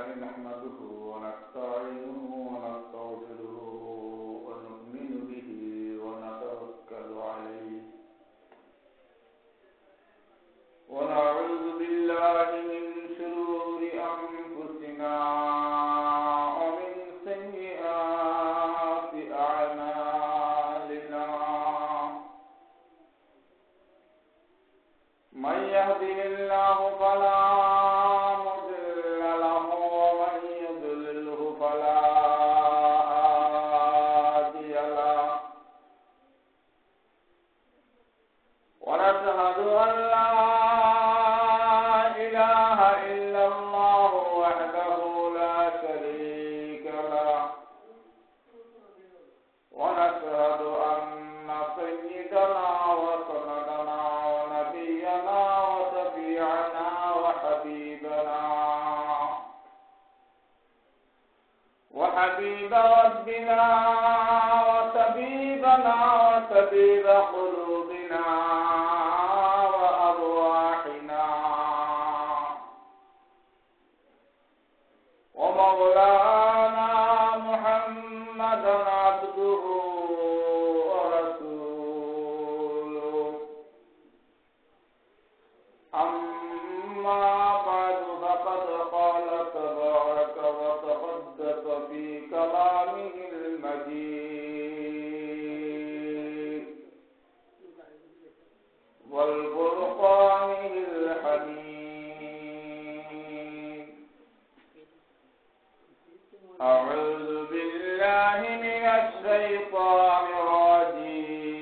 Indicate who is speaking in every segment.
Speaker 1: لله نحمده ونستعينه ونستغفره ونؤمن به ونتوكل عليه ونعوذ بالله من شرور أنفسنا ومن سيئات أعمالنا من يهده الله فلا مضل له ومن يضلله فلا هادي له ونشهد أن لا إله إلا الله وحده لا شريك له ونشهد أن سيدنا وسندنا ونبينا وشفيعنا وحبيب ربنا وطبيبنا وطبيب قلوبنا وأرواحنا ومولانا محمدا عبده ورسوله أما بعد فقد قال تبارك وتقدس في كلامه المجيد والفرقانه الحميد أعوذ بالله من الشيطان الرجيم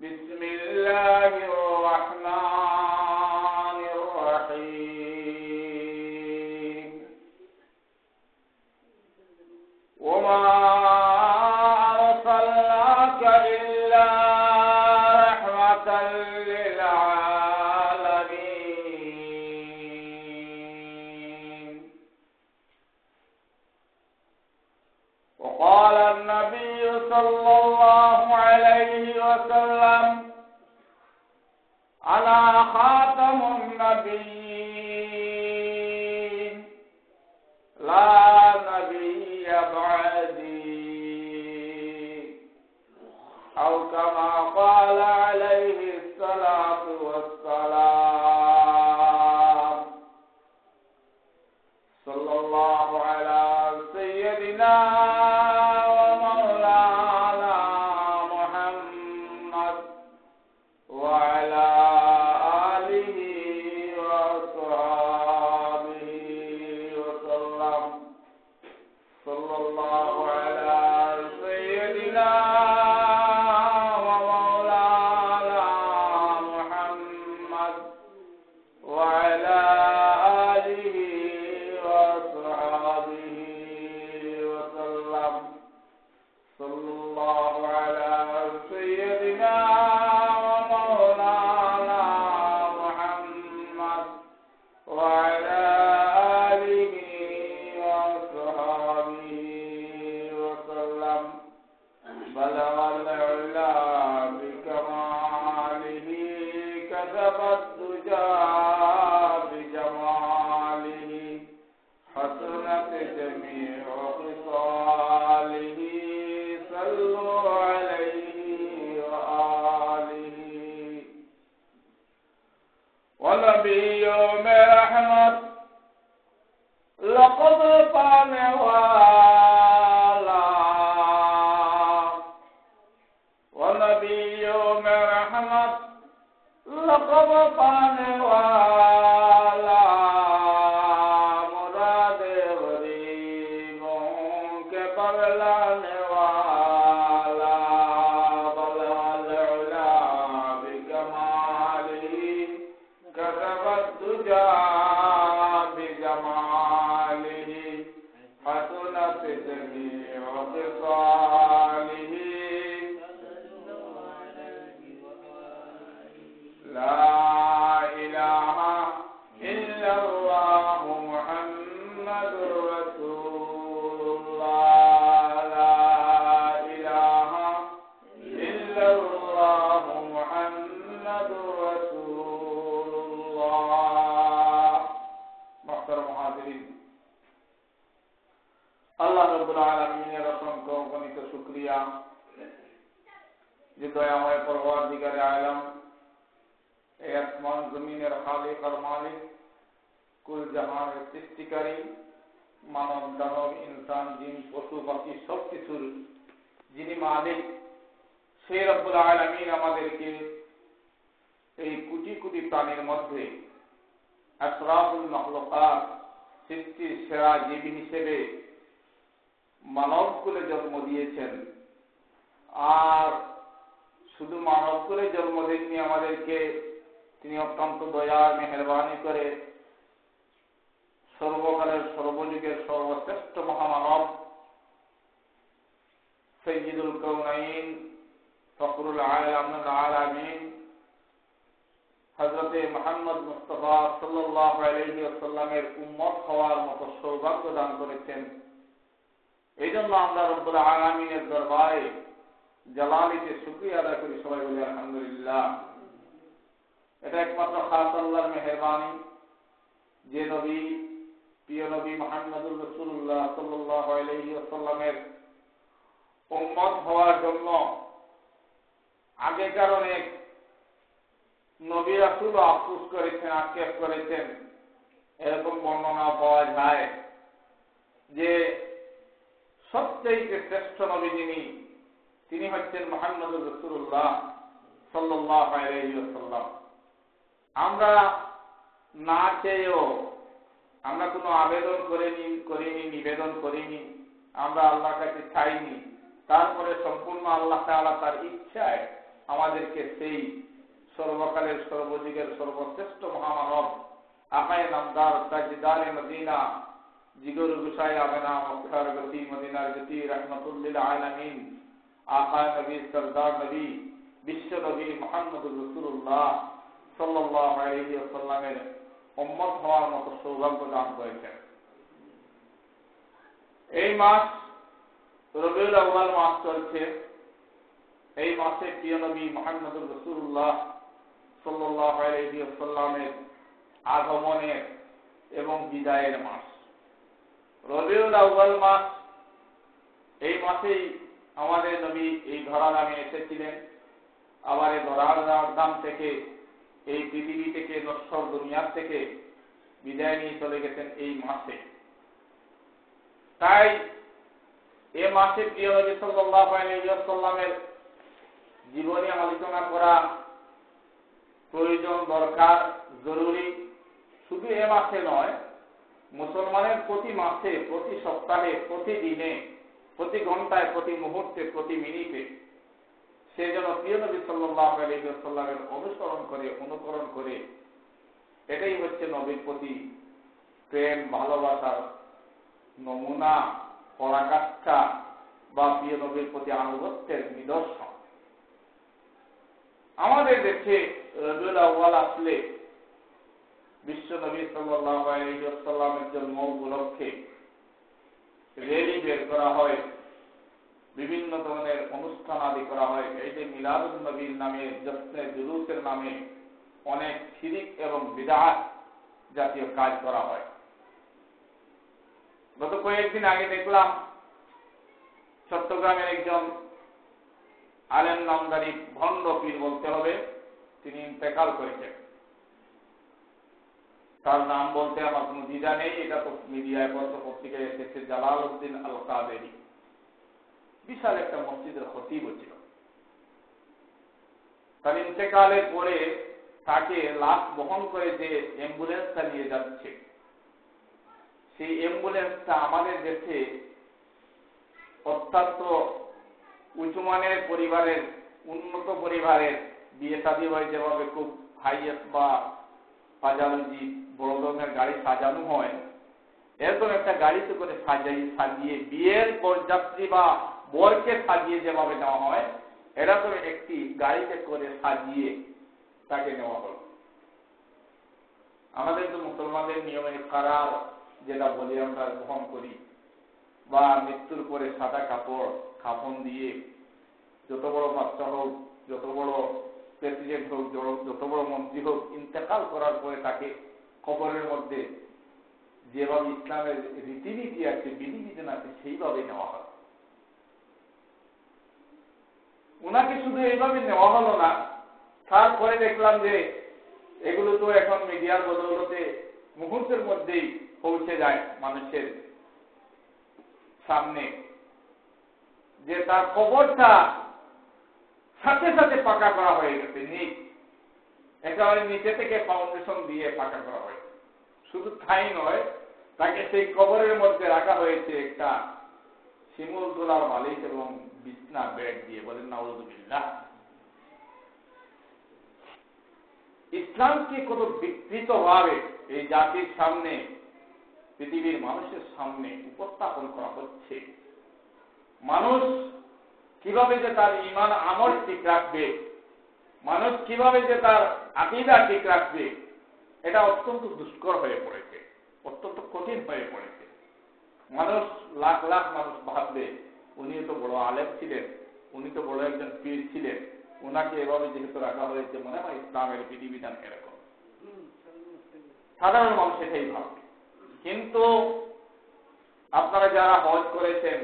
Speaker 1: بسم الله الرحمن الرحيم وما أرسلناك إلا رحمة للعالمين وقال النبي صلى الله عليه وسلم أنا خاتم النبيين لا نبي بعدي أو كما قال عليه الصلاة والسلام صلى الله على سيدنا ومولانا محمد وعلى آله وصحبه وسلم صلى الله على سيدنا ومولانا محمد وعلى آله وصحبه وسلم صلى الله على سيدنا ومولانا محمد وعلى آله وصحبه وسلم بلغ العلا بكماله كشف الدجى بجماله حسنت جميع خصاله صلوا عليه وآله ونبي میں رحمت لقب پانے والا ونبی میں رحمت لقب پانے والا مراد غریبوں کے بدلانے والا بلغ العلا بکمالہ كشف الدجى بجماله حسنت جميع خصاله لا إله إلا الله محمد رسول الله لا إله إلا الله محمد رسول الله রব্বুল আলামিনের অসংখ্য অগণিত শুকরিয়া যে দয়াময় পরওয়ারদিগারে আলম, এই আসমান জমিনের খালিক আর মালিক, কুল জাহানের সৃষ্টিকারী, মানব দানব ইনসান জিন পশু পাখি সবকিছুর যিনি মালিক, সেই রব্বুল আলামিন আমাদেরকে এই কোটি কোটি প্রাণীর মধ্যে আশরাফুল মাখলুকাত সৃষ্টির সেরা জীবী হিসেবে মানবকুলে জন্ম দিয়েছেন। আর শুধু মানবকুলে জন্ম দেননি, আমাদেরকে তিনি অত্যন্ত দয়ার মেহেরবানি করে সর্বকালের সর্বযুগের সর্বশ্রেষ্ঠ মহামানব সাইয়্যিদুল কাউনাইন ফখরুল আলামিন আলামিন হযরতে মুহাম্মদ মুস্তাফা সাল্লাল্লাহু আলাইহি ওয়াসাল্লামের উম্মত হওয়ার মতো সৌভাগ্য দান করেছেন। এই জন্য আমরা রব্বুল আলামিনের দরবারে জালালিতে শুকরিয়া আদায় করি, সবাই বলি আলহামদুলিল্লাহ। এটা একমাত্র খাস আল্লাহর মেহেরবানি যে নবী, প্রিয় নবী মুহাম্মদুর রাসূলুল্লাহ সাল্লাল্লাহু আলাইহি ওয়াসাল্লামের উম্মত হওয়ার জন্য আগেকার অনেক নবী রাসূল আফসোস করেছেন, আক্ষেপ করেছেন। এরকম বর্ণনা পাওয়া যায় যে সবচেয়ে শ্রেষ্ঠ নবী যিনি, তিনি হচ্ছেন মুহাম্মদুর রাসূলুল্লাহ সাল্লাল্লাহু আলাইহি ওয়াসাল্লাম। আমরা না চেয়েও, আমরা কোনো আবেদন করিনি, নিবেদন করিনি, আমরা আল্লাহর কাছে চাইনি, তারপরে সম্পূর্ণ আল্লাহ তাআলা তার ইচ্ছায় আমাদেরকে সেই সর্বকালের সর্বযুগের সর্বশ্রেষ্ঠ মহামানব আকায়ে নামদার তাজদারে মদিনা জিগর গুসাই আমেনা মক্কার গতি মদিনার গতি রহমাতুল লিল আলামিন আকা নবী সরদার নবী বিশ্ব নবী মুহাম্মদুর রাসূলুল্লাহ সাল্লাল্লাহু আলাইহি ওয়াসাল্লামের উম্মত হওয়ার মতো সৌভাগ্য দান করেছেন। এই মাস রবিউল আউয়াল মাস চলছে। এই মাসে প্রিয় নবী মুহাম্মদুর রাসূলুল্লাহ সাল্লাল্লাহু আলাইহি ওয়াসাল্লামের আগমনের এবং বিদায়ের মাস। রবিউল আউয়াল মাস, এই মাসেই আমাদের নবী এই ধরা নামে এসেছিলেন। আবার এই ধরার ধাম থেকে, এই পৃথিবী থেকে, নশ্বর দুনিয়ার থেকে বিদায় নিয়ে চলে গেছেন এই মাসে। তাই এ মাসে প্রিয় নবী সাল্লাল্লাহু আলাইহি ওয়াসাল্লামের জীবনী আলোচনা করা প্রয়োজন, দরকার, জরুরি। শুধু এ মাসে নয়, মুসলমানের প্রতি মাসে, প্রতি সপ্তাহে, প্রতিদিনে, প্রতি ঘন্টায়, প্রতি মুহূর্তে, প্রতি মিনিটে সে যেন প্রিয় নবী সাল্লাল্লাহু আলাইহি ওয়াসাল্লামের অনুসরণ করে, অনুকরণ করে। এটাই হচ্ছে নবীর প্রতি প্রেম, ভালোবাসার নমুনা, পরাকাষ্ঠা বা প্রিয় নবীর প্রতি আনুগত্যের নিদর্শন। আমাদের দেশে রবিউল আউয়াল আসলে বিশ্ব নবী সাল্লাল্লাহু আলাইহি ওয়াসাল্লামের জন্ম উপলক্ষে র্যালি বের করা হয়, বিভিন্ন ধরনের অনুষ্ঠান আদি করা হয়। এই যে মিলাদুন নবীর নামে, জশ্নে জুলুসের নামে অনেক শিরিক এবং বিদআত জাতীয় কাজ করা হয়। গত কয়েকদিন আগে দেখলাম চট্টগ্রামের একজন আলেম নামদারি ভণ্ড পীর বলতে হবে, তিনি ইন্তেকাল করেছেন। তার নাম বলতে আমার কোনো দ্বিধা নেই, এটা তো মিডিয়ায়, পত্র পত্রিকায় এসেছে। জালালউদ্দিন আল কাদেরী, বিশাল একটা মসজিদের খতিব ছিল। তার ইন্তেকালের পরে তাকে লাশ বহন করে যে অ্যাম্বুলেন্সটা নিয়ে যাচ্ছে, সেই অ্যাম্বুলেন্সটা আমাদের দেশে অত্যন্ত উঁচুমানের পরিবারের, উন্নত পরিবারের বিয়ে শাদী হয় যেভাবে খুব হাইয়েস্ট বা সাজানো জিপ, বড় ধরনের গাড়ি সাজানো হয়, এরকম একটা গাড়িতে করে সাজিয়ে বিয়ের বরযাত্রী বা বরকে সাজিয়ে যেভাবে নেওয়া হয়, এরকম একটি গাড়িতে করে সাজিয়ে তাকে নেওয়া হল। আমাদের তো মুসলমানদের নিয়মে কারার যেটা বলি আমরা বহন করি, বা মৃত্যুর পরে সাদা কাপড় কাফন দিয়ে, যত বড় বাচ্চা হোক, যত বড় প্রেসিডেন্ট হোক, যত বড় মন্ত্রী হোক, ইন্তেকাল করার পরে তাকে কবরের মধ্যে যেভাবে ইসলামের রীতিনীতি আছে, বিধিবিধান আছে, সেইভাবে নেওয়া হয়। ওনাকে শুধু এইভাবে নেওয়া হলো না, তারপরে দেখলাম যে এগুলো তো এখন মিডিয়ার বদৌলতে মুহূর্তের মধ্যেই পৌঁছে যায় মানুষের সামনে, যে তার কবরটা সাথে সাথে পাকা করা হয়ে গেছে। একেবারে নিচে থেকে ফাউন্ডেশন দিয়ে পাকা করা হয়েছে। শুধু তাই নয়, তাকে সেই কবরের মধ্যে রাখা হয়েছে একটা শিমুল তোলার মালিক এবং বিছনা বেড দিয়ে। বলেন নাউযুবিল্লাহ। ইসলামকে কত বিকৃতভাবে এই জাতির সামনে, পৃথিবীর মানুষের সামনে উপস্থাপন করা হচ্ছে। মানুষ কিভাবে যে তার ঈমান আমল ঠিক রাখবে, মানুষ কিভাবে যে তার আকীদা ঠিক রাখবে, এটা অত্যন্ত দুষ্কর হয়ে পড়েছে, অত্যন্ত কঠিন হয়ে পড়েছে। মানুষ লাখ লাখ মানুষ ভাববে উনি তো বড় আলেম ছিলেন, উনি তো বড় একজন পীর ছিলেন, ওনাকে এভাবে যেহেতু রাখা হয়েছে মনে হয় ইসলামের বিধিবিধান এরকম। সাধারণ মানুষ এটাই ভাববে। কিন্তু আপনারা যারা হজ করেছেন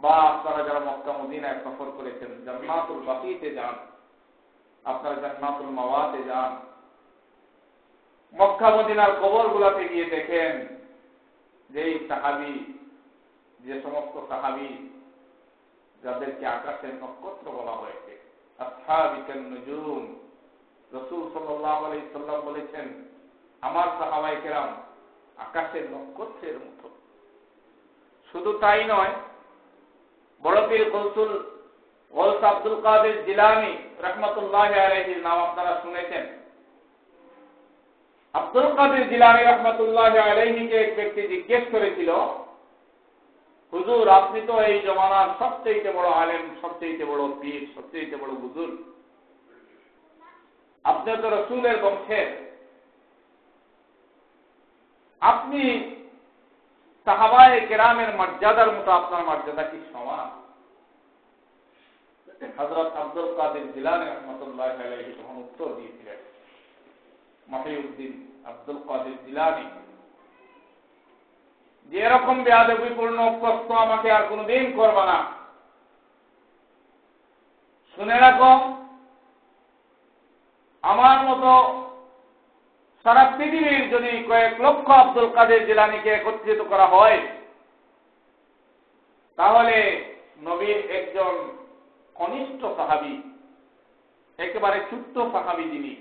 Speaker 1: বা আপনারা যারা মক্কা মদিনায় সফর করেছেন, জান্নাতুল বাকিতে যান, আপনারা জান্নাতুল মাওয়াতে যান, মক্কা মদিনার কবরগুলোতে গিয়ে দেখেন যেই সাহাবী, যে সমস্ত সাহাবী যাদেরকে আকাশের নক্ষত্র বলা হয়েছে, আসহাবিকান নুজুম, রাসূল সাল্লাল্লাহু আলাইহি সাল্লাম বলেছেন আমার সাহাবায়ে কেরাম আকাশের নক্ষত্রের মতো। শুধু তাই নয়, বড় পীর গৌস আব্দুল কাদের জিলানী রাহমাতুল্লাহি আলাইহির নাম আপনারা শুনেছেন। আব্দুল কাদের জিলানী রাহমাতুল্লাহি আলাইহিকে এক ব্যক্তি জিজ্ঞেস করেছিল, হুজুর আপনি তো এই জমানার সবচেয়ে বড় আলেম, সবচেয়ে বড় পীর, সবচেয়ে বড় বুজুর্গ, আপনি তো রাসূলের বংশের, আপনি সাহাবায়ে কেরামের মর্যাদার মতো আপনার মর্যাদা কি সমান? হযরত আব্দুল কাদের জিলানী রাহমাতুল্লাহি আলাইহি তখন উত্তর দিয়েছিলেন, মহিউদ্দিন আব্দুল কাদের জিলানী, যে এরকম বেয়াদবিপূর্ণ প্রশ্ন আমাকে আর কোনদিন করবা না। শুনে রাখো, আমার মতো সারা পৃথিবীর যদি কয়েক লক্ষ আব্দুল কাদের জিলানীকে একত্রিত করা হয়, তাহলে নবীর একজন কনিষ্ঠ সাহাবী, একেবারে ছোট্ট সাহাবী যিনি,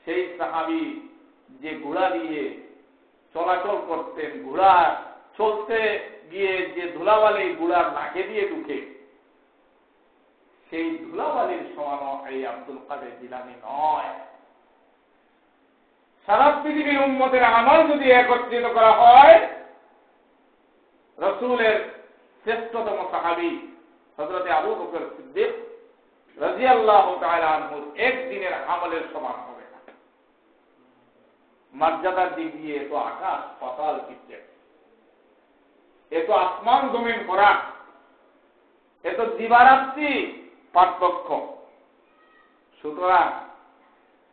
Speaker 1: সেই সাহাবী যে ঘোড়া দিয়ে চলাচল করতেন, ঘোড়া চলতে গিয়ে যে ধুলাবালি ঘোড়ার নাকে দিয়ে ঢুকে, সেই ধুলাবালির সমানও এই আব্দুল কাদের জিলানী নয়। সারা পৃথিবীর উম্মতের আমল যদি একত্রিত করা হয়, রাসূলের শ্রেষ্ঠতম সাহাবী হযরত আবু বকর সিদ্দিক রাদিয়াল্লাহু তাআলা আনহুর একদিনের আমলের সমান হবে না। মর্যাদার দিক দিয়ে এত আকাশ পাতাল পিছিয়ে, এত আসমান জমিন ভরা, এত দিবারাত্রি পার্থক্য। সুতরাং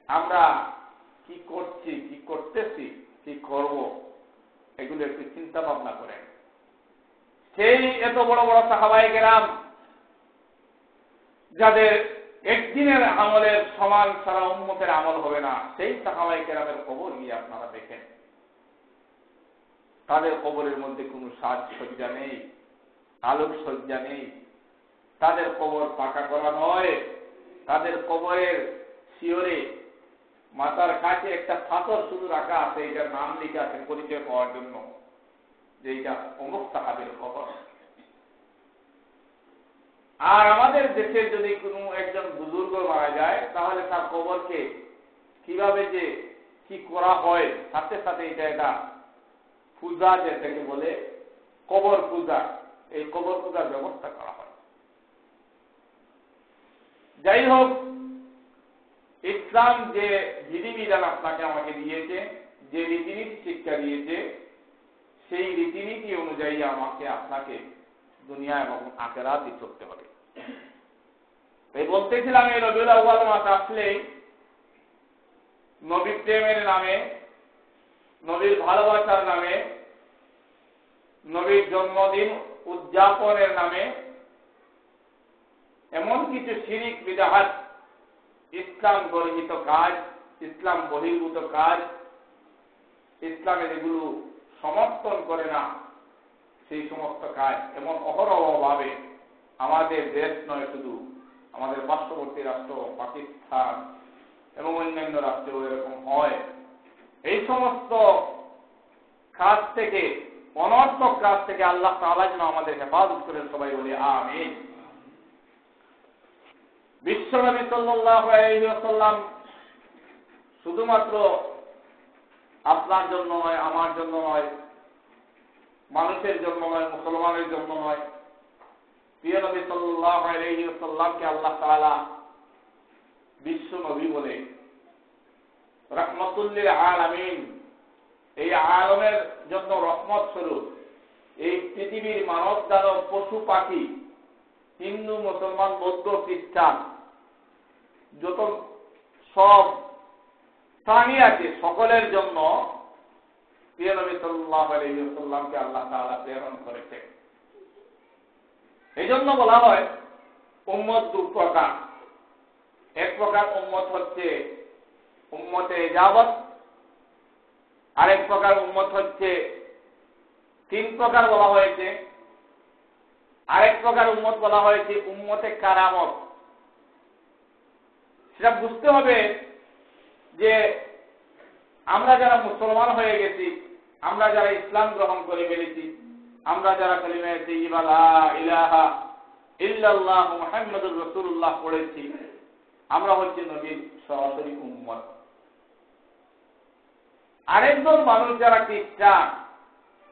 Speaker 1: আমরা কি করছি, কি করতেছি, কি করব, এগুলো একটু চিন্তা ভাবনা করেন। সেই এত বড় বড় সাহাবায়ে কেরাম যাদের একদিনের আমলের সমান সারা উম্মতের আমল হবে না, সেই সাহাবায়ে কেরামের কবর নিয়ে আপনারা দেখেন, তাদের কবরের মধ্যে কোনো সাজসজ্জা নেই, আলোকসজ্জা নেই, তাদের কবর পাকা করা নয়, তাদের কবরের শিয়রে মাথার কাছে একটা পাথর শুধু রাখা আছে, এটার নাম লেখা আছে পরিচয় পাওয়ার জন্য যে এটা অমুক সাহাবীর কবর। আর আমাদের দেশে যদি কোনো একজন বুজুর্গ মারা যায়, তাহলে তার কবরকে কিভাবে যে কি করা হয়, সাথে সাথে এটা পূজা, যেটাকে বলে কবর পূজা, এই কবর পূজার ব্যবস্থা করা হয়। যাই হোক, ইসলাম যে বিধিবিধান আপনাকে আমাকে দিয়েছে, যে রীতিনীতি শিক্ষা দিয়েছে, সেই রীতিনীতি অনুযায়ী আমাকে আপনাকে দুনিয়া এবং আখিরাতে চলতে হবে। তাই বলতেছিলাম এই রবিউল আউয়াল মাস আসলেই নবী প্রেমের নামে নবীর ভালোবাসার নামে, নবীর জন্মদিন উদযাপনের নামে এমন কিছু শিরিক বিদআত, ইসলাম বর্হিত কাজ, ইসলাম বহির্ভূত কাজ, ইসলামে যেগুলো সমর্থন করে না সেই সমস্ত কাজ এমন অহরহভাবে আমাদের দেশ নয়, শুধু আমাদের পার্শ্ববর্তী রাষ্ট্র পাকিস্তান এবং অন্যান্য রাষ্ট্রেও এরকম হয়। এই সমস্ত কাজ থেকে, অনর্থক কাজ থেকে আল্লাহ তাআলা যেন আমাদের হেফাজত করেন, সবাই বলি আমিন। বিশ্বনবী সাল্লাল্লাহু আলাইহি ওয়াসাল্লাম শুধুমাত্র আপনার জন্য নয়, আমার জন্য নয়, মানুষের জন্য নয়, মুসলমানের জন্য নয়, প্রিয় নবী সাল্লাল্লাহু আলাইহি ওয়াসাল্লামকে আল্লাহ তাআলা বিশ্ব নবী বলে, রাহমাতুল লিল আলামিন, এই আলমের জন্য রহমত স্বরূপ এই পৃথিবীর মানব দানব পশু পাখি, হিন্দু মুসলমান বৌদ্ধ খ্রিস্টান যত সব প্রাণী আছে সকলের জন্য প্রিয় নবী সাল্লাল্লাহু আলাইহি ওয়াসাল্লামকে আল্লাহ তাআলা প্রেরণ করেছে। এই জন্য বলা হয় উম্মত দু প্রকার। এক প্রকার উম্মত হচ্ছে উম্মতে ইজাবত, আরেক প্রকার উম্মত হচ্ছে, তিন প্রকার বলা হয়েছে। আরেক প্রকার উম্মত বলা হয়েছে উম্মতে কারামত। সেটা বুঝতে হবে যে আমরা যারা মুসলমান হয়ে গেছি, আমরা যারা ইসলাম গ্রহণ করে ফেলেছি, আমরা যারা কালিমা তাইয়্যিবা লা ইলাহা ইল্লাল্লাহ মুহাম্মাদুর রাসূলুল্লাহ পড়েছি, আমরা হচ্ছে নবীর সরাসরি উম্মত। আরেকজন মানুষ যারা খ্রিস্টান,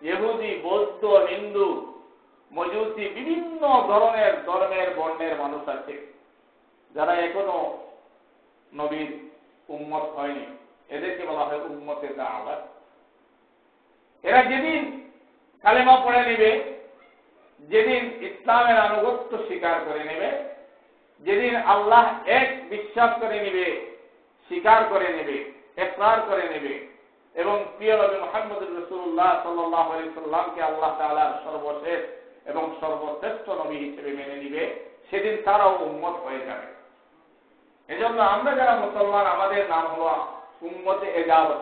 Speaker 1: ইহুদি, বৌদ্ধ, হিন্দু, মজুসি, বিভিন্ন ধরনের ধর্মের বর্ণের মানুষ আছে যারা এখনো নবীর উম্মত হয়নি, এদেরকে বলা হয় উম্মতে দাওয়াত। এরা যেদিন কালেমা পড়ে নেবে, যেদিন ইসলামের আনুগত্য স্বীকার করে নেবে, যেদিন আল্লাহ এক বিশ্বাস করে নেবে, স্বীকার করে নেবে, ইকরার করে নেবে এবং প্রিয় নবী মুহাম্মদুর রাসূলুল্লাহ সাল্লাল্লাহু আলাইহি সাল্লামকে আল্লাহ তাআলার সর্বশেষ এবং সর্বশ্রেষ্ঠ নবী হিসেবে মেনে নিবে, সেদিন তারাও উম্মত হয়ে যাবে। এজন্য আমরা যারা মুসলমান, আমাদের নাম হলো উম্মতে ইজাবত।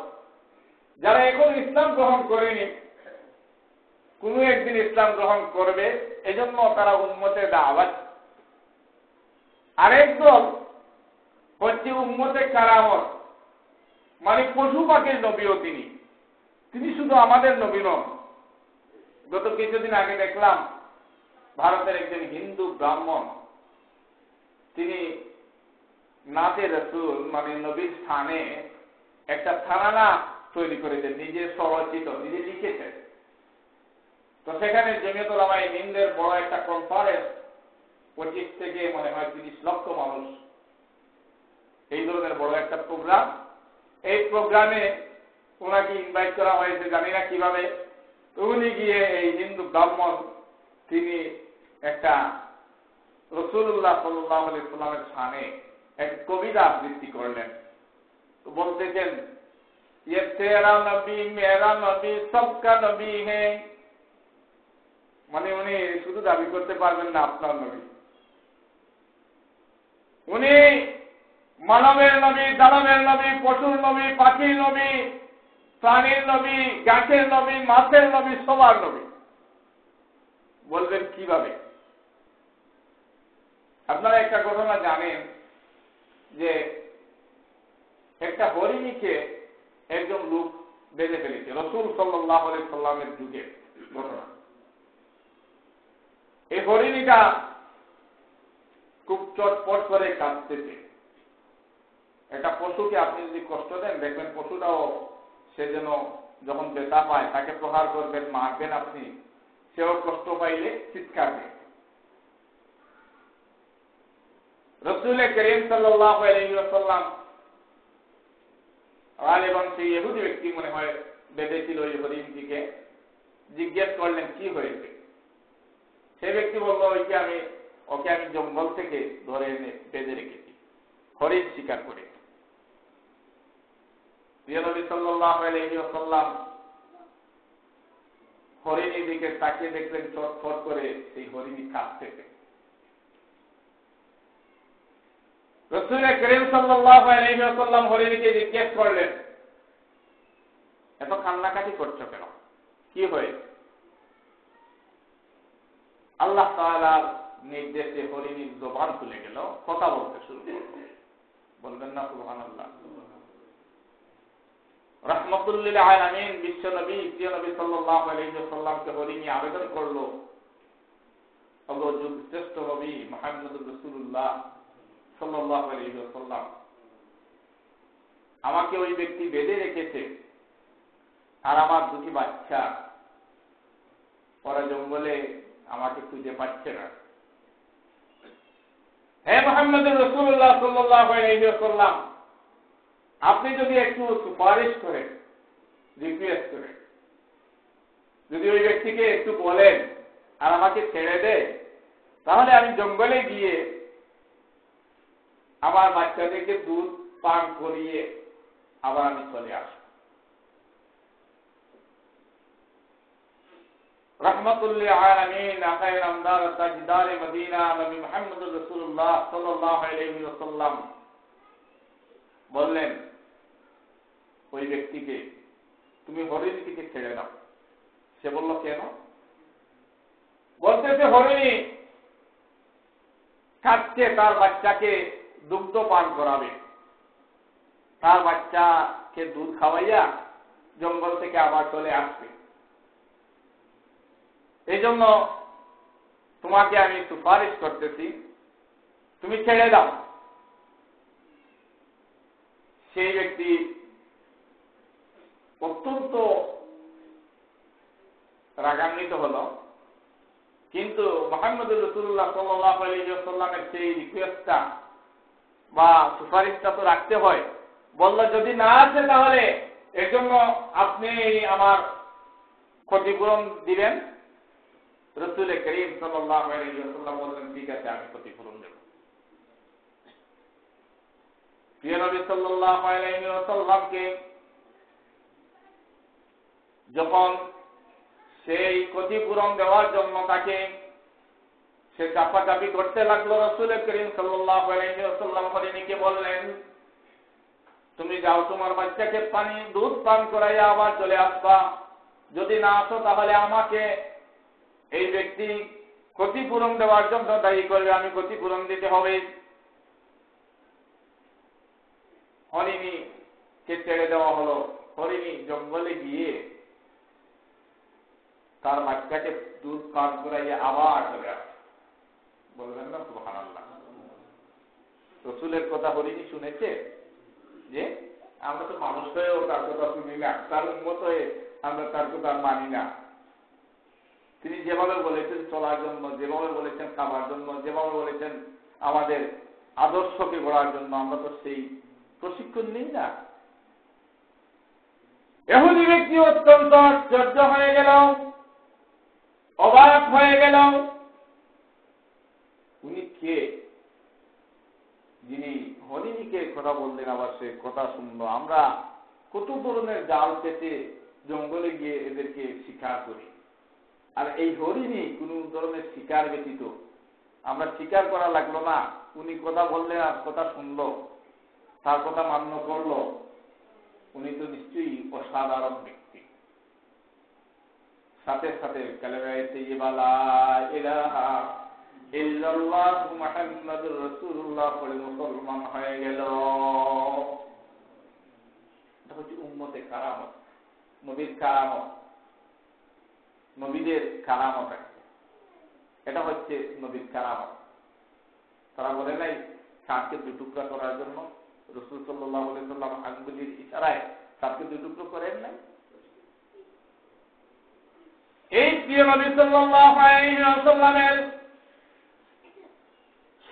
Speaker 1: যারা এখন ইসলাম গ্রহণ করেনি, কোনো একদিন ইসলাম গ্রহণ করবে, এজন্য তারা উম্মতে দাওয়াত। আরেক দল হচ্ছে উম্মতে কারামত, মানে পশু পাখির নবীও তিনি শুধু আমাদের নবী নন। গত কিছুদিন আগে দেখলাম ভারতের একজন হিন্দু ব্রাহ্মণ, তিনি নাতে রাসূল মানে নবীর স্থানে একটা থানা তৈরি করেছেন, নিজে স্বরচিত, নিজে লিখেছেন। তো সেখানে জমিয়ত উলামায়ে হিন্দের বড় একটা কনফারেন্স, 25 থেকে মনে হয় 30 লক্ষ মানুষ, এই ধরনের বড় একটা প্রোগ্রাম। এই প্রোগ্রামে ওনাকে ইনভাইট করা হয়েছে, জানি না কিভাবে। উনি গিয়ে এই হিন্দু ব্রাহ্মণ, তিনি একটা রাসূলুল্লাহ সাল্লাল্লাহু আলাইহি সাল্লামের শানে এক কবিতা আবৃত্তি করলেন। তো বলতেছেন, ये तेरा नबी मेरा नबी सबका नबी है, মানে উনি শুধু দাবি করতে পারবেন না আপনার নবী, উনি মানবের নবী, দানবের নবী, পশুর নবী, পাখির নবী, প্রাণীর নবী, গাছের নবী, মাছের নবী, সবার নবী। বলবেন কিভাবে? আপনারা একটা ঘটনা জানেন যে একটা হরিণীকে একজন লোক বেঁধে ফেলেছে, রাসূল সাল্লাল্লাহু আলাইহি সাল্লামের যুগে ঘটনা। এই হরিণীটা খুব চটপট করে কাঁদতেছে। একটা পশুকে আপনি যদি কষ্ট দেন, দেখবেন পশুটাও সে যেন যখন ব্যথা পায়, তাকে প্রহার করবেন, মারবেন আপনি, সেও কষ্ট পাইলে চিৎকার দেয়। রাসূল করিম সাল্লাল্লাহু আলাইহি ওয়াসাল্লাম গালিবান সেই ইহুদি ব্যক্তি মনে হয় বেঁধেছিল এই হরিণটিকে, জিজ্ঞেস করলেন কি হয়েছে। সে ব্যক্তি বলল, ওকে আমি জঙ্গল থেকে ধরে এনে বেঁধে রেখেছি, হরিণ শিকার করে। প্রিয় নবী সাল্লাল্লাহু আলাইহি ওয়াসাল্লাম হরিণীর দিকে তাকিয়ে দেখলেন চটফট করে সেই হরিণী কাঁদতেছে। রাসূল করিম সাল্লাল্লাহু আলাইহি ওয়াসাল্লাম হরিণীকে জিজ্ঞেস করলেন, এত কান্নাকাটি করছো কেন, কি হয়েছে? আল্লাহ তাআলার নির্দেশে হরিণীর জবান খুলে গেল, কথা বলতে শুরু করল। বলবেন না সুবহানাল্লাহ? রাহমাতুল লিল আলামিন বিশ্ব নবী প্রিয় নবী সাল্লাল্লাহু আলাইহি ওয়াসাল্লামকে হরিণী আবেদন করলো, ওগো যুগ শ্রেষ্ঠ নবী মুহাম্মদুর রাসূলুল্লাহ সাল্লাল্লাহু আলাইহি ওয়াসাল্লাম, আমাকে ওই ব্যক্তি বেঁধে রেখেছে আর আমার দুটি বাচ্চা ওরা জঙ্গলে আমাকে খুঁজে পাচ্ছে না। হে মুহাম্মদুর রাসূলুল্লাহ সাল্লাল্লাহু আলাইহি ওয়াসাল্লাম, আপনি যদি একটু সুপারিশ করেন, রিকোয়েস্ট করেন, যদি ওই ব্যক্তিকে একটু বলেন আর আমাকে ছেড়ে দেয়, তাহলে আমি জঙ্গলে গিয়ে আমার বাচ্চাদেরকে দুধ পান করিয়ে আবার আমি চলে আসব। রাহমাতুল লিল আলামিন আখায়ে নামদার তাজদার মদিনা নবী মুহাম্মদুর রাসূলুল্লাহ সাল্লাল্লাহু আলাইহি ওয়াসাল্লাম বললেন ওই ব্যক্তিকে, তুমি হরিণীকে ছেড়ে দাও। সে বলল, কেন? বলতেছে হরিণী খাচ্ছে, তার বাচ্চাকে দুগ্ধ পান করাবে, তার বাচ্চাকে দুধ খাওয়াইয়া জঙ্গল থেকে আবার চলে আসবে। এই জন্য তোমাকে আমি সুপারিশ করতেছি, তুমি ছেড়ে দাও। সেই ব্যক্তি অত্যন্ত রাগান্বিত হল, কিন্তু মুহাম্মদুর রাসূলুল্লাহ সাল্লাল্লাহু আলাইহি ওয়াসাল্লামের সেই রিকোয়েস্টটা বা সুপারিশটা তো রাখতে হয়। বলল, যদি না আছে তাহলে এর জন্য আপনি আমার ক্ষতিপূরণ দিবেন। রাসূল করিম সাল্লাল্লাহু আলাইহি ওয়াসাল্লাম বললেন, ঠিক আছে, আমি ক্ষতিপূরণ দেব। প্রিয় নবী সাল্লাল্লাহু আলাইহি ওয়াসাল্লামকে যখন সেই ক্ষতিপূরণ দেওয়ার জন্য তাকে সে চাপাচাপি করতে লাগলো, রাসূল করিম সাল্লাল্লাহু আলাইহি ওয়াসাল্লাম হরিণীকে বললেন, তুমি যাও, তোমার বাচ্চাকে দুধ পান করাইয়া আবার চলে আসবা। যদি না আসো তাহলে আমাকে এই ব্যক্তি ক্ষতিপূরণ দেওয়ার জন্য দায়ী করবে, আমি ক্ষতিপূরণ দিতে হবে। হরিণীকে ছেড়ে দেওয়া হলো। হরিণী জঙ্গলে গিয়ে তার বাচ্চাকে দুধ পান করাইয়া আবার চলে আসে। বলবেন না সুবহানাল্লাহ? রাসূলের কথা হরিণী শুনেছে যে আমরা তো মানুষ হয়েও তার কথা শুনি না, তার উম্মত হয়ে আমরা তার কথা মানি না। তিনি যেভাবে বলেছেন চলার জন্য, যেভাবে বলেছেন খাবার জন্য, যেভাবে বলেছেন আমাদের আদর্শকে গড়ার জন্য, আমরা তো সেই প্রশিক্ষণ নিই না। ইহুদি ব্যক্তি অত্যন্ত আশ্চর্য হয়ে গেল, অবাক হয়ে গেল। উনি কে যিনি হরিণীকে কথা বললেন, আবার সে কথা শুনলো? আমরা কত ধরনের জাল পেতে জঙ্গলে গিয়ে এদেরকে শিকার করি, আর এই হরিণী কোন ধরনের শিকার ব্যতীত আমরা শিকার করা লাগলো না। উনি কথা বললেন আর কথা শুনলো, তার কথা মান্য করলো। উনি তো নিশ্চয়ই অসাধারণ ব্যক্তি। সাথে সাথে কালেমায়ে তাইয়্যিবা লা ইলাহা ইল্লাল্লাহ মুহাম্মাদুর রাসূলুল্লাহ পড়ে মুসলমান হয়ে গেল। এটা হচ্ছে উম্মতে কারামত, নবীর কারামত, নবীদের কারামত। এটা হচ্ছে নবীর কারামত। তারা বলে নাই চাঁদকে দুই টুকরা করার জন্য রাসূল সাল্লাল্লাহু আলাইহি ওয়াসাল্লাম আঙ্গুলের ইশারায় চাঁদকে দুই টুকরো করেন নাই? এই প্রিয় নবী সাল্লাল্লাহু আলাইহি ওয়াসাল্লামের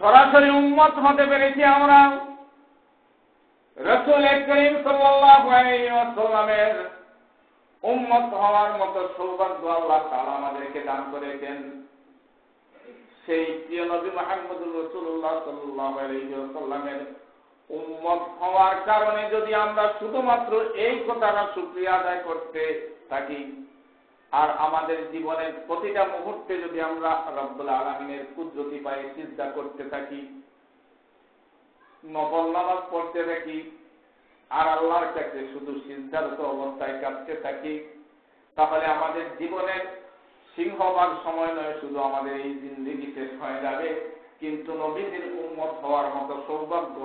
Speaker 1: সরাসরি উম্মত হতে পেরেছি আমরা। রাসূল করিম সাল্লাল্লাহু আলাইহি ওয়াসাল্লামের উম্মত হওয়ার মতো সৌভাগ্য আল্লাহ তাআলা আমাদেরকে দান করেছেন। সেই প্রিয় নবী মুহাম্মদুর রাসূলুল্লাহ সাল্লাল্লাহু আলাইহি ওয়াসাল্লামের উম্মত হওয়ার কারণে যদি আমরা শুধুমাত্র এই কথাটা শুকরিয়া আদায় করতে থাকি, আর আমাদের জীবনের প্রতিটা মুহূর্তে যদি আমরা রব্বুল আলামিনের কুদরতি পায়ে সিজদা করতে থাকি, নফল নামাজ পড়তে থাকি, আর আল্লাহর কাছে শুধু সিজদারত অবস্থায় কাঁদতে থাকি, তাহলে আমাদের জীবনের সিংহভাগ সময় নয়, শুধু আমাদের এই জিন্দেগি শেষ হয়ে যাবে, কিন্তু নবীদের উম্মত হওয়ার মতো সৌভাগ্য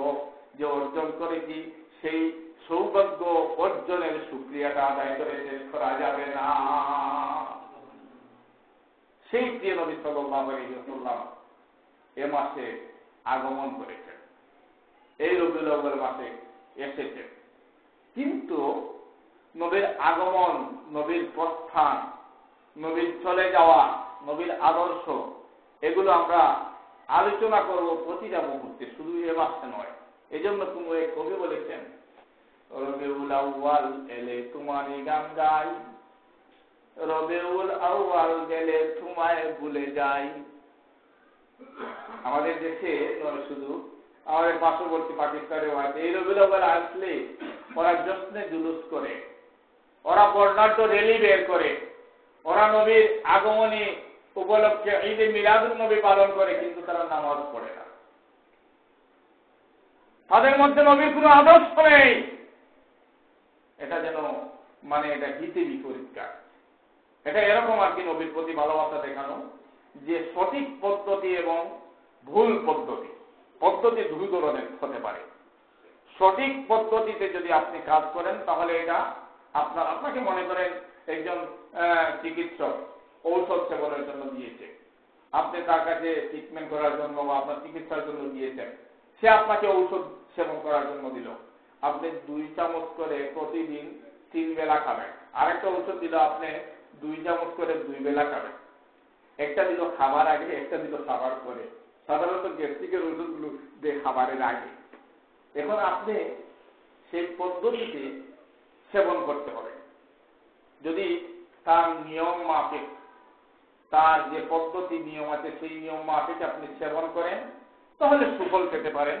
Speaker 1: যে অর্জন করেছি, সেই সৌভাগ্য অর্জনের শুকরিয়াটা আদায় করে শেষ করা যাবে না। সেই প্রিয় নবী সাল্লাল্লাহু আলাইহি ওয়াসাল্লাম এ মাসে আগমন করেছেন, এই রবিউল আউয়াল মাসে এসেছেন। কিন্তু নবীর আগমন, নবীর প্রস্থান, নবীর চলে যাওয়া, নবীর আদর্শ, এগুলো আমরা আলোচনা করব প্রতিটা মুহূর্তে, শুধু এ মাসে নয়। এই জন্য কোনো এক কবি বলেছেন, রবিউল আউয়াল এলে তোমারই গান গাই, রবিউল আউয়াল গেলে তোমায় ভুলে যাই। আমাদের দেশে নয়, শুধু আমাদের পার্শ্ববর্তী পাকিস্তানে এই রবিউল আউয়াল আসলে ওরা জশ্নে জুলুস করে, ওরা বর্ণাঢ্য র্যালি বের করে, ওরা নবীর আগমনী উপলক্ষে ঈদে মিলাদুন নবী পালন করে, কিন্তু তারা নামাজ পড়ে না। তাদের মধ্যে নবীর কোনো আদর্শ নেই। এটা যেন এটা হিতে বিপরীত কাজ। এটা এরকম আর কি, নবীর প্রতি ভালোবাসা দেখানো যে সঠিক পদ্ধতি এবং ভুল পদ্ধতি, পদ্ধতি দুই ধরনের হতে পারে। সঠিক পদ্ধতিতে যদি আপনি কাজ করেন, তাহলে এটা আপনাকে মনে করেন একজন চিকিৎসক ঔষধ সেবনের জন্য দিয়েছে, আপনি তার কাছে ট্রিটমেন্ট করার জন্য বা আপনার চিকিৎসার জন্য দিয়েছেন, সে আপনাকে ঔষধ সেবন করার জন্য দিল, আপনি 2 চামচ করে প্রতিদিন 3 বেলা খাবেন। আরেকটা ঔষধ দিল, আপনি 2 চামচ করে 2 বেলা খাবেন। একটা দিল খাবার আগে, একটা দিল খাবার পরে। সাধারণত গ্যাস্ট্রিকের ওষুধগুলো দেয় খাবারের আগে। এখন আপনি সেই পদ্ধতিতে সেবন করতে হবে। যদি তার নিয়ম মাফিক, তার যে পদ্ধতি নিয়ম আছে, সেই নিয়ম মাফিক আপনি সেবন করেন, তাহলে সুফল পেতে পারেন,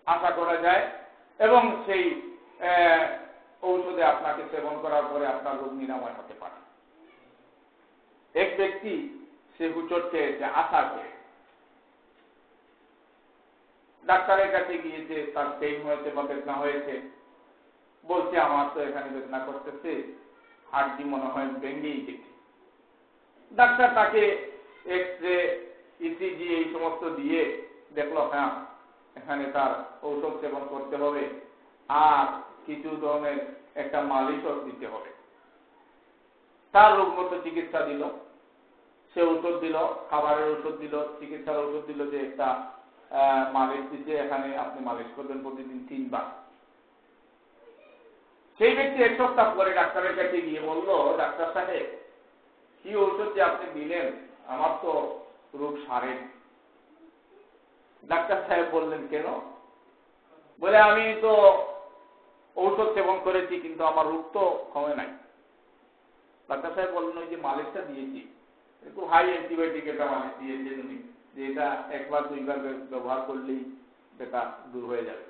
Speaker 1: আশা করা যায়। এবং সেই ঔষধে আপনাকে সেবন করার পরে আপনার রোগ নিরাময় হতে পারে। এক ব্যক্তি সে হুচট খেয়েছে আশা করে, ডাক্তারের কাছে গিয়েছে, তার পেইন হয়েছে বা বেদনা হয়েছে, বলছে আমার তো এখানে বেদনা করতেছে, হাড়টি মনে হয় ভেঙেই গেছে। ডাক্তার তাকে এক্সরে, ইসিজি এই সমস্ত দিয়ে দেখলো, হ্যাঁ এখানে তার ঔষধ সেবন করতে হবে আর কিছু ধরনের একটা মালিশও দিতে হবে। তার রোগমতো চিকিৎসা দিল, সে ঔষধ দিল, খাবারের ঔষধ দিল, চিকিৎসার ঔষধ দিল, যে একটা মালিশ দিতে, এখানে আপনি মালিশ করবেন প্রতিদিন 3 বার। সেই ব্যক্তি 1 সপ্তাহ পরে ডাক্তারের কাছে গিয়ে বলল, ডাক্তার সাহেব কি ঔষধ যে আপনি দিলেন, আমার তো রোগ সারেনি। ডাক্তার সাহেব বললেন, কেন? বলে, আমি তো ঔষধ সেবন করেছি কিন্তু আমার রোগ তো কমে নাই। ডাক্তার সাহেব বললেন, ওই যে মালিশটা দিয়েছি, একটু হাই অ্যান্টিবায়োটিক একটা মালিশ দিয়েছেন উনি, যে এটা 1-2 বার ব্যবহার করলেই এটা দূর হয়ে যাবে।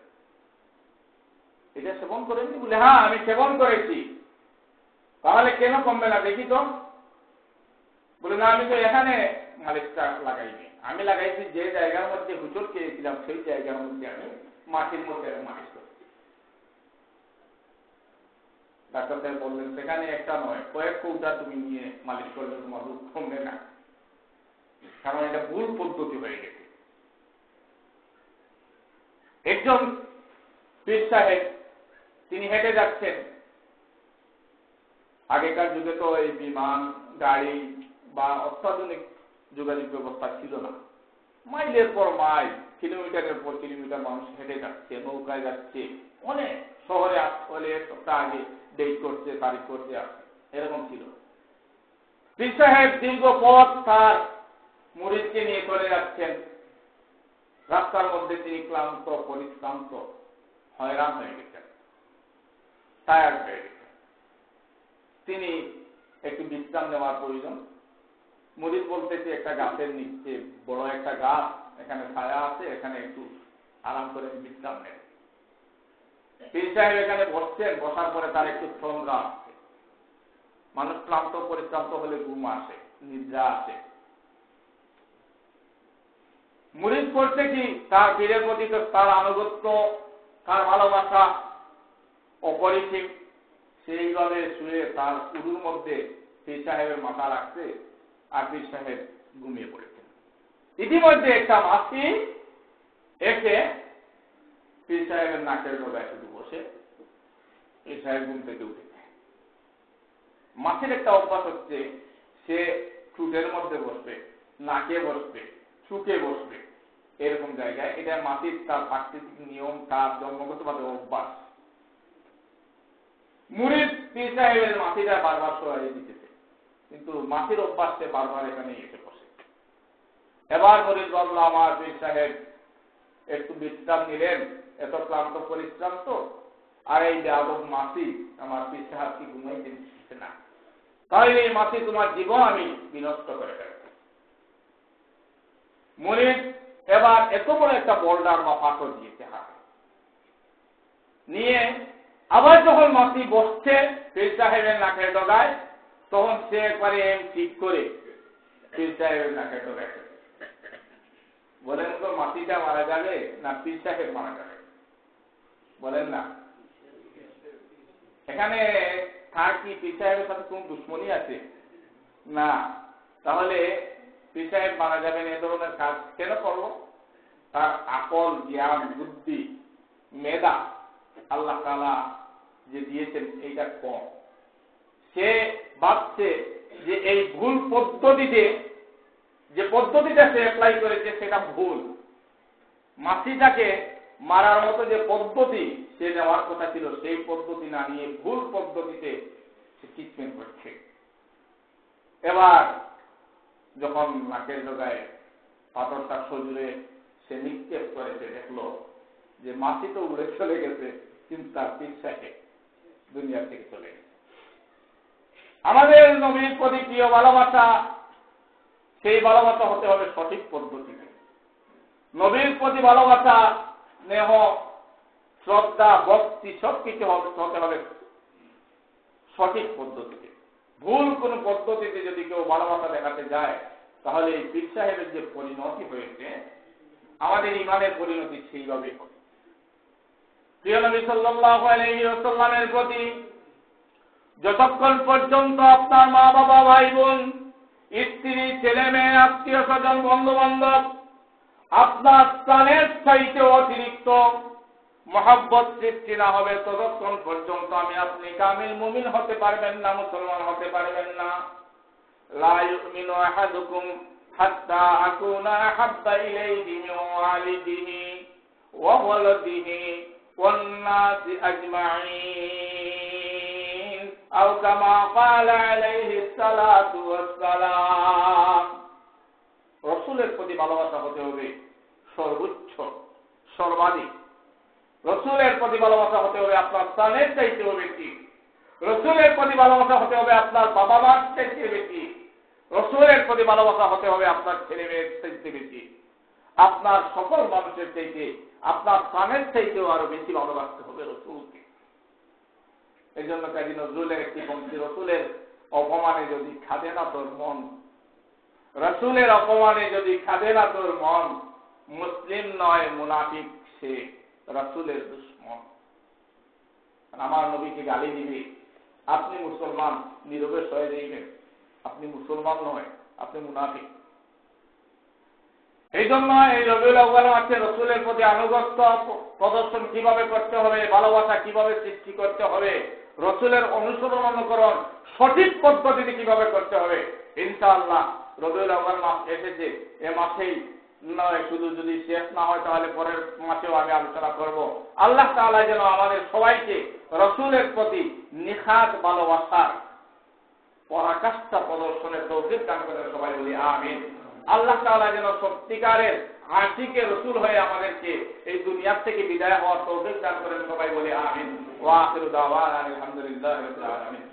Speaker 1: এটা সেবন করেননি? বলে, হ্যাঁ আমি সেবন করেছি। তাহলে কেন কমবে না দেখি তো? বলে, না আমি তো এখানে মালিশটা লাগাইনি, আমি লাগাইছি যে জায়গার মধ্যে হুচট খেয়েছিলাম সেই জায়গার মধ্যে আমি মাটির মধ্যে মালিশ করছি। ডাক্তার সাহেব বললেন, সেখানে একটা নয়, কয়েক কৌটা তুমি নিয়ে মালিশ করলে তোমার রোগ কমবে না, কারণ এটা ভুল পদ্ধতি হয়ে গেছে। একজন পীর সাহেব, তিনি হেঁটে যাচ্ছেন। আগেকার যুগে তো এই বিমান, গাড়ি বা অত্যাধুনিক যোগাযোগ ব্যবস্থা ছিল না। মাইলের পর মাইল, কিলোমিটারের পর কিলোমিটার মানুষ হেঁটে যাচ্ছে, নৌকায় যাচ্ছে, অনেক শহরে আসলে 1 সপ্তাহ আগে ডেট করছে, তারিখ করছে, এরকম ছিল। পীর সাহেব দীর্ঘ পথ তার মুরিদকে নিয়ে চলে যাচ্ছেন। রাস্তার মধ্যে তিনি ক্লান্ত, পরিশ্রান্ত, হয়রান হয়ে গেছেন, টায়ার্ড হয়ে গেছেন। তিনি একটু বিশ্রাম নেওয়ার প্রয়োজন। মুরিদ বলতেছে, একটা গাছের নিচে, বড় একটা গাছ, এখানে ছায়া আছে, এখানে একটু আরাম করে বিশ্রাম নেন। পীর সাহেব এখানে বসছেন, বসার পরে তার একটু তন্দ্রা আসছে। মানুষ ক্লান্ত পরিশ্রান্ত হলে ঘুম আসে, নিদ্রা আসে। মুরিদ করছে কি, তার পীরের প্রতি তার আনুগত্য, তার ভালোবাসা অপরিসীম। সেইভাবে শুয়ে তার উরুর মধ্যে পীর সাহেবের মাথা রাখছে, আর পীর সাহেব ঘুমিয়ে পড়েছেন। ইতিমধ্যে একটা মাছি এসে পীর সাহেবের নাকের ডগায় শুধু বসে, পীর সাহেব ঘুম থেকে উঠেছে। মাছির একটা অভ্যাস হচ্ছে, সে ঠোঁটের মধ্যে বসবে, নাকে বসবে, চুকে বসবে, এরকম জায়গায়। এটা মাছির তার প্রাকৃতিক নিয়ম, তার জন্মগতভাবে অভ্যাস। মুরিদ পীর সাহেবের মাছিটা বারবার সরাই দিতেছে, কিন্তু মাছির অভ্যাস সে বারবার এখানে এসে বসে। এবার মুরিদ বলল, আমার পীর সাহেব একটু বিশ্রাম নিলেন, এত ক্লান্ত পরিশ্রাম তো, আর এই বেয়াদব মাছি আমার পীর সাহেবকে ঘুমাইতে দিচ্ছে না, তাহলে এই মাছি তোমার জীবন আমি বিনষ্ট করে ফেলব। মুরিদ এবার এত বড় একটা বোল্ডার বা পাথর দিয়েছে হাতে নিয়ে, আবার যখন মাছি বসছে পীর সাহেবের নাকের ডগায়, তখন সে একবারে ঠিক করে পীর সাহেবের নাকের ডগায় বলেন তো, মাছিটা মারা যাবে না পীর সাহেব মারা যাবে? বলেন না। এখানে তার কি পীর সাহেবের সাথে কোন দুশ্মনী আছে? না। তাহলে পীর সাহেব মারা যাবেন এ ধরনের কাজ কেন করবো? তার আকল, জ্ঞান, বুদ্ধি, মেধা আল্লাহ তাআলা যে দিয়েছেন এইটা কম। সে ভাবছে যে এই ভুল পদ্ধতিতে, যে পদ্ধতিটা সে অ্যাপ্লাই করেছে সেটা ভুল। মাছিটাকে মারার মতো যে পদ্ধতি সে নেওয়ার কথা ছিল, সেই পদ্ধতি না নিয়ে ভুল পদ্ধতিতে সে ট্রিটমেন্ট করছে। এবার যখন নাকের ডগায় পাথরটা সজুরে সে নিক্ষেপ করেছে, দেখলো যে মাছি তো উড়ে চলে গেছে, কিন্তু তার পীর সাহেব দুনিয়া থেকে চলে গেছে। আমাদের নবীর প্রতি প্রিয় ভালোবাসা, সেই ভালোবাসা হতে হবে সঠিক পদ্ধতিতে। নবীর প্রতি ভালোবাসা, স্নেহ, শ্রদ্ধা, ভক্তি সবকিছু হতে হবে সঠিক পদ্ধতিতে। ভুল কোন পদ্ধতিতে যদি কেউ ভালোবাসা দেখাতে যায়, তাহলে এই পীর সাহেবের যে পরিণতি হয়েছে, আমাদের ইমানের পরিণতি সেইভাবে হবে। প্রিয় নবী সাল্লাল্লাহু আলাইহি ওয়াসাল্লামের প্রতি যতক্ষণ পর্যন্ত আপনার মা বাবা, ভাই বোন, স্ত্রী, ছেলে মেয়ে, আত্মীয় স্বজন, বন্ধু বান্ধব আপনার প্রাণের চাইতে অতিরিক্ত মহব্বত সৃষ্টি না হবে, ততক্ষণ পর্যন্ত আপনি কামিল মুমিন হতে পারবেন না, মুসলমান হতে পারবেন না। লা ইউমিনু আহাদুকুম হাত্তা আকুনা আহাব্বা ইলাইহি মিন ওয়ালিদিহি ওয়া ওয়ালাদিহি ওয়ান নাসি আজমাইন, আও কামা ক্বালা আলাইহিস সালাতু ওয়াস সালাম। রাসূলের প্রতি ভালোবাসা হতে হবে সর্বোচ্চ, সর্বাধিক। রাসূলের প্রতি ভালোবাসা হতে হবে আপনার প্রাণের চাইতেও বেশি। রাসূলের প্রতি ভালোবাসা হতে হবে আপনার বাবা মার চাইতে বেশি। রাসূলের প্রতি ভালোবাসা হতে হবে আপনার ছেলে মেয়ের চাইতে বেশি। আপনার সকল মানুষের চাইতে, আপনার প্রাণের চাইতেও আরো বেশি ভালোবাসতে হবে রাসূলকে। এই জন্য কাজী নজরুলের একটি পংক্তি, রাসূলের অপমানে যদি খাদে না তোর মন, রাসূলের অপমানে যদি খাদে না তোর মন, মুসলিম নয় মুনাফিক সে, রাসূলের দুশমন। আমার নবীকে গালি দিবে, আপনি মুসলমান, নীরবে সয়ে যাইবেন, আপনি মুসলমান নয়, আপনি মুনাফিক। এই জন্য এই রবিউল আউয়াল মাসে রাসূলের প্রতি আনুগত্য প্রদর্শন কিভাবে করতে হবে, ভালোবাসা কিভাবে সৃষ্টি করতে হবে, রাসূলের অনুসরণ অনুকরণ সঠিক পদ্ধতিতে কিভাবে করতে হবে, ইনশাআল্লাহ রবিউল আউয়াল মাস এসেছে, এ মাসেই নয়, শুধু যদি শেষ না হয় তাহলে পরের মাসেও আমি আলোচনা করব। আল্লাহ তাআলা যেন আমাদের সবাইকে রাসূলের প্রতি নিখাত ভালোবাসার পরাকাষ্ঠা প্রদর্শনের তৌফিক দান করেন, সবাই বলি আমিন। আল্লাহ তাআলা যেন সত্যিকারের আশিকে রাসূল হয়ে আমাদেরকে এই দুনিয়া থেকে বিদায় হওয়ার তৌফিক দান করেন, সবাই বলি আমিন। ওয়া আখিরু দাওয়ানা আলহামদুলিল্লাহি রাব্বিল আলামিন।